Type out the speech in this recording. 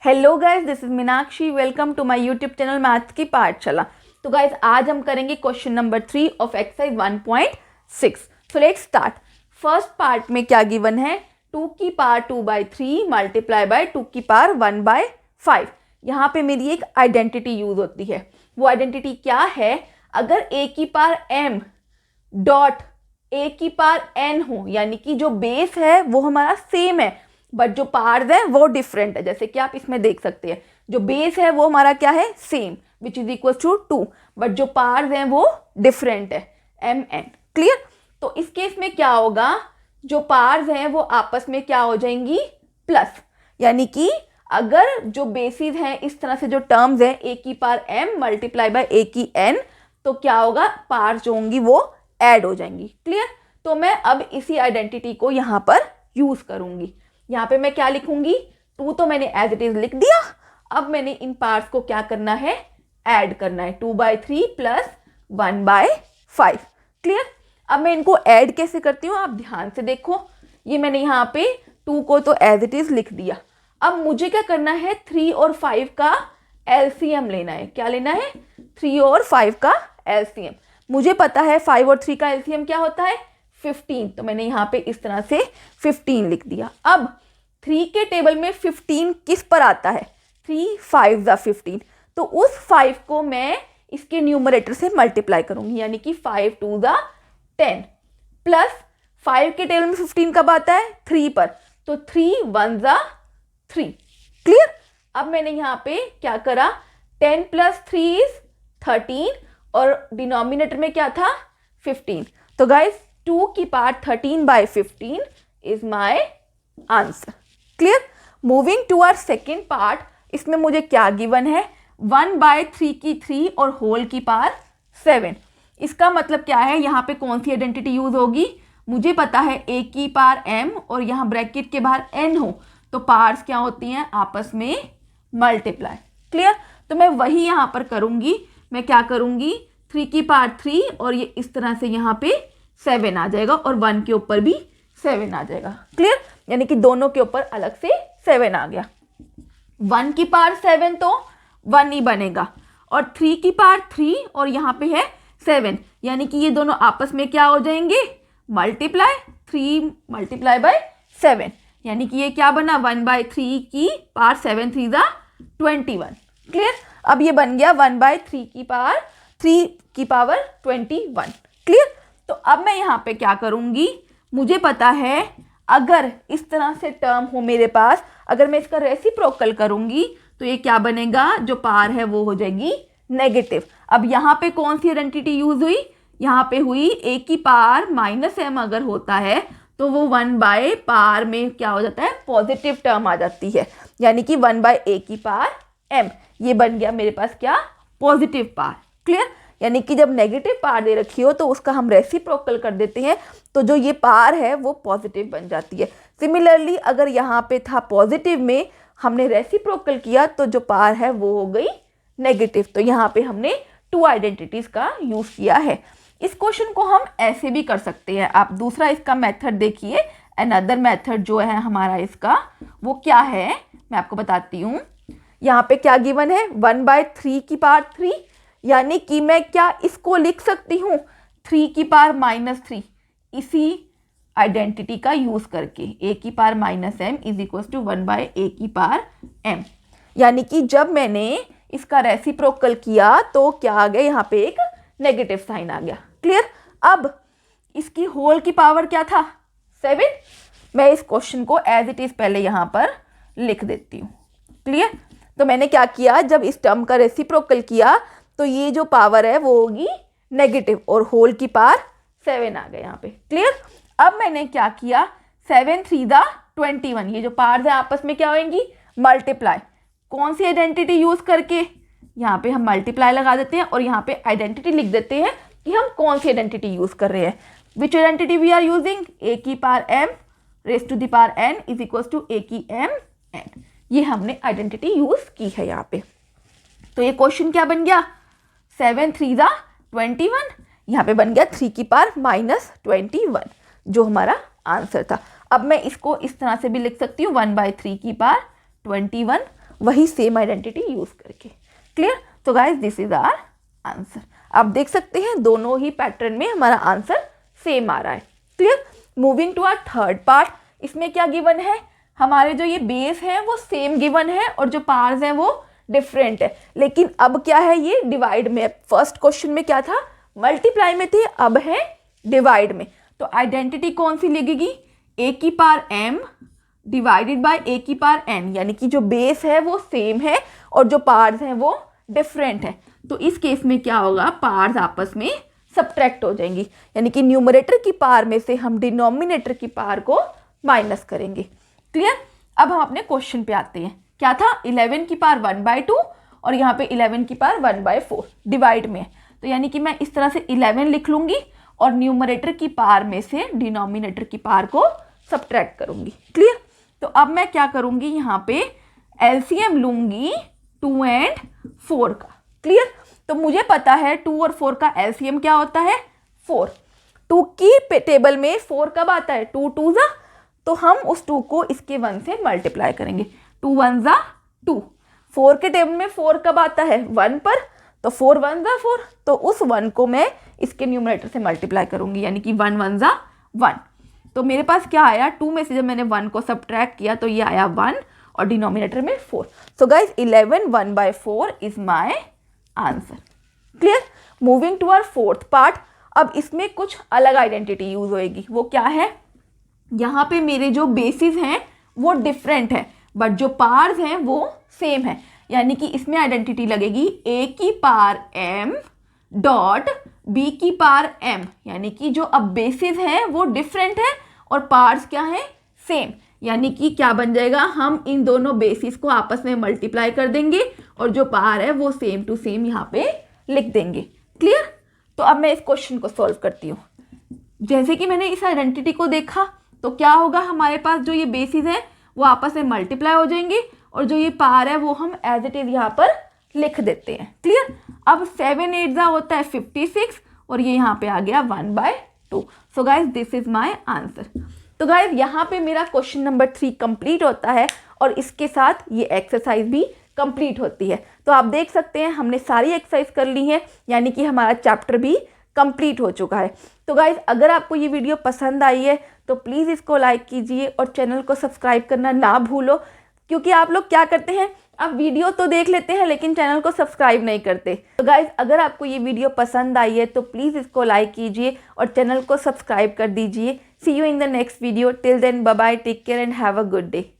Hello guys, this is Meenakshi. Welcome to my YouTube channel maths की पाठशाला। तो guys आज हम करेंगे question number 3 of exercise 1.6। So let's start. First part में क्या गिवन है, 2 की पावर 2/3 मल्टीप्लाई बाय 2 की पावर 1/5। यहाँ पे मेरी एक आइडेंटिटी यूज होती है। वो आइडेंटिटी क्या है, अगर a की पावर m डॉट a की पावर n हो, यानी कि जो बेस है वो हमारा सेम है बट जो पार्ट्स है वो डिफरेंट है। जैसे कि आप इसमें देख सकते हैं, जो बेस है वो हमारा क्या है, same, which is equal to 2, but जो पार्ट्स हैं वो डिफरेंट है, m n। क्लियर। तो इस केस में क्या होगा, जो पार्ट्स हैं वो आपस में क्या हो जाएंगी, प्लस। यानी कि अगर जो बेसिस हैं, इस तरह से जो टर्म्स हैं, a की power m multiply by a की n, तो क्या होगा, पार्ट्स जो होंगी वो ऐड हो जाएंगी। क्लियर। तो मैं अब इसी आइडेंटिटी को यहाँ पर यूज करूंगी। यहाँ पे मैं क्या लिखूंगी, 2 तो मैंने एज इट इज लिख दिया। अब मैंने इन पार्ट्स को क्या करना है, ऐड करना है, 2/3 प्लस 1/5। क्लियर। अब मैं इनको ऐड कैसे करती हूँ, आप ध्यान से देखो। ये मैंने यहाँ पे 2 को तो एज इट इज लिख दिया। अब मुझे क्या करना है, 3 और 5 का एलसीएम लेना है। क्या लेना है, 3 और 5 का एलसीएम। मुझे पता है 5 और 3 का एलसीएम क्या होता है, 15। तो मैंने यहाँ पे इस तरह से 15 लिख दिया। अब 3 के टेबल में 15 किस पर आता है, 3 5 ज़ा 15। तो उस 5 को मैं इसके न्यूमरेटर से मल्टीप्लाई करूंगी, यानी कि 5 2 ज़ा 10 प्लस 5 के टेबल में 15 कब आता है, 3 पर, तो 3 1 ज़ा 3। क्लियर। अब मैंने यहाँ पे क्या करा, 10 प्लस 3 इज 13 और डिनोमिनेटर में क्या था, 15। तो गाइस 2 की power 13/15 is my answer. Clear. Moving to our second part, इसमें मुझे क्या गिवन है, 1/3 की 3 और होल की पावर 7। इसका मतलब क्या है, यहाँ पे कौन सी आइडेंटिटी यूज होगी, मुझे पता है a की पावर m और यहाँ ब्रैकेट के बाहर n हो, तो पावर्स क्या होती हैं, आपस में मल्टीप्लाई। क्लियर। तो मैं वही यहाँ पर करूँगी। मैं क्या करूँगी, 3 की पावर 3 और ये इस तरह से यहाँ पे 7 आ जाएगा और 1 के ऊपर भी 7 आ जाएगा। क्लियर। यानी कि दोनों के ऊपर अलग से 7 आ गया। 1 की पावर 7 तो 1 ही बनेगा, और 3 की पावर 3 और यहाँ पे है 7, यानी कि ये दोनों आपस में क्या हो जाएंगे, मल्टीप्लाई। 3 मल्टीप्लाई बाय 7, यानी कि ये क्या बना, 1/3 की पावर 7 3 ज़ा 21। क्लियर। अब ये बन गया 1/3 की पावर 3 की पावर 21। क्लियर। तो अब मैं यहाँ पे क्या करूँगी, मुझे पता है अगर इस तरह से टर्म हो मेरे पास, अगर मैं इसका रेसिप्रोकल करूँगी तो ये क्या बनेगा, जो पावर है वो हो जाएगी नेगेटिव। अब यहाँ पे कौन सी आइडेंटिटी यूज हुई, यहाँ पे हुई a की पावर -m अगर होता है तो वो 1 पावर में क्या हो जाता है, पॉजिटिव टर्म आ जाती है, यानी कि 1/a की पावर m। ये बन गया मेरे पास क्या, पॉजिटिव पावर। क्लियर। यानी कि जब नेगेटिव पावर दे रखी हो तो उसका हम रेसिप्रोकल कर देते हैं, तो जो ये पावर है वो पॉजिटिव बन जाती है। सिमिलरली अगर यहाँ पे था पॉजिटिव में, हमने रेसिप्रोकल किया तो जो पावर है वो हो गई नेगेटिव। तो यहाँ पे हमने 2 आइडेंटिटीज का यूज किया है। इस क्वेश्चन को हम ऐसे भी कर सकते हैं। आप दूसरा इसका मेथड देखिए, अनदर मेथड जो है हमारा इसका, वो क्या है मैं आपको बताती हूँ। यहाँ पे क्या गिवन है, 1/3 की पावर 3, यानी कि मैं क्या इसको लिख सकती हूँ, 3 की पावर -3, इसी आइडेंटिटी का यूज करके, a की power -m is equal to 1/a की पावर m। यानी कि जब मैंने इसका रेसिप्रोकल किया तो क्या आ गया, यहाँ पे एक नेगेटिव साइन आ गया। क्लियर। अब इसकी होल की पावर क्या था, 7। मैं इस क्वेश्चन को एज इट इज पहले यहाँ पर लिख देती हूँ। क्लियर। तो मैंने क्या किया, जब इस टर्म का रेसिप्रोकल किया तो ये जो पावर है वो होगी नेगेटिव और होल की पावर 7 आ गया यहाँ पे। क्लियर। अब मैंने क्या किया, 7 3 ज़ा 21, ये जो पावर्स है आपस में क्या होंगी, मल्टीप्लाई। कौन सी आइडेंटिटी यूज करके, यहाँ पे हम मल्टीप्लाई लगा देते हैं और यहाँ पे आइडेंटिटी लिख देते हैं कि हम कौन सी आइडेंटिटी यूज कर रहे हैं। Which identity we are using, a की power m raise to the power n is equal to a की m n। ये हमने आइडेंटिटी यूज की है यहाँ पे। तो ये क्वेश्चन क्या बन गया, 7 3 ज़ा 21, यहाँ पे बन गया 3 की पावर -21, जो हमारा आंसर था। अब मैं इसको इस तरह से भी लिख सकती हूँ, 1/3 की पावर 21 वही सेम आइडेंटिटी यूज करके। क्लियर? तो guys this is our answer. आप देख सकते हैं दोनों ही पैटर्न में हमारा आंसर सेम आ रहा है। Clear? Moving to our third part, इसमें क्या गिवन है, हमारे जो ये बेस है वो सेम गिवन है और जो पार्ट्स हैं वो डिफरेंट है। लेकिन अब क्या है, ये डिवाइड में। फर्स्ट क्वेश्चन में क्या था, मल्टीप्लाई में थे, अब है डिवाइड में। तो आइडेंटिटी कौन सी लगेगी, a की power m divided by a की पावर n, यानी कि जो बेस है वो सेम है और जो पार्ट्स हैं वो डिफरेंट है। तो इस केस में क्या होगा, पार्ट्स आपस में सब्ट्रैक्ट हो जाएंगी, यानी कि न्यूमरेटर की पावर में से हम डिनोमिनेटर की पावर को माइनस करेंगे। क्लियर? अब हम अपने क्वेश्चन पे आते हैं। क्या था, 11 की पावर 1/2 और यहाँ पे 11 की पावर 1/4 डिवाइड में। तो यानी कि मैं इस तरह से 11 लिख लूंगी और न्यूमरेटर की पावर में से डिनोमिनेटर की पावर को सब्ट्रैक्ट करूंगी। क्लियर? तो अब मैं क्या करूंगी, यहाँ पे एलसीएम लूंगी 2 और 4 का। क्लियर? तो मुझे पता है 2 और 4 का एलसीएम क्या होता है, 4। 2 की टेबल में 4 कब आता है, 2 2 जा, तो हम उस 2 को इसके 1 से मल्टीप्लाई करेंगे। 2 1 जा 2। 4 के टेबल में 4 कब आता है, 1 पर, तो 4 1 जा 4, तो उस 1 को मैं इसके न्यूमरेटर से मल्टीप्लाई करूंगी, यानी कि 1 1 जा 1। तो मेरे पास क्या आया, 2 में से जब मैंने 1 को सब्ट्रैक्ट किया तो ये आया 1 और डिनोमिनेटर में 4। So guys 11 1/4 is my answer. Clear? Moving to our fourth part, अब इसमें कुछ अलग आइडेंटिटी यूज होएगी। वो क्या है, यहाँ पे मेरे जो बेसिस हैं वो डिफरेंट है बट जो पार्ट्स हैं वो सेम है, यानी कि इसमें आइडेंटिटी लगेगी a की पावर m डॉट b की पावर m, यानी कि जो अब बेसिस है वो डिफरेंट है और पार्ट्स क्या है, सेम। यानी कि क्या बन जाएगा, हम इन दोनों बेसिस को आपस में मल्टीप्लाई कर देंगे और जो पावर है वो सेम टू सेम यहाँ पे लिख देंगे। क्लियर? तो अब मैं इस क्वेश्चन को सॉल्व करती हूँ। जैसे कि मैंने इस आइडेंटिटी को देखा तो क्या होगा, हमारे पास जो ये बेसिस है वो आपस में मल्टीप्लाई हो जाएंगे और जो ये पावर है वो हम एज इट इज यहाँ पर लिख देते हैं। क्लियर? अब 7 8 होता है 56 और ये यहाँ पे आ गया 1/2। So guys this is my answer. तो गाइज यहाँ पे मेरा क्वेश्चन नंबर 3 कंप्लीट होता है और इसके साथ ये एक्सरसाइज भी कंप्लीट होती है। तो आप देख सकते हैं हमने सारी एक्सरसाइज कर ली है, यानी कि हमारा चैप्टर भी कंप्लीट हो चुका है। तो गाइज अगर आपको ये वीडियो पसंद आई है तो प्लीज़ इसको लाइक कीजिए और चैनल को सब्सक्राइब करना ना भूलो, क्योंकि आप लोग क्या करते हैं, आप वीडियो तो देख लेते हैं लेकिन चैनल को सब्सक्राइब नहीं करते। तो गाइज अगर आपको ये वीडियो पसंद आई है तो प्लीज़ इसको लाइक कीजिए और चैनल को सब्सक्राइब कर दीजिए। See you in the next video. Till then bye bye, take care and have a good day.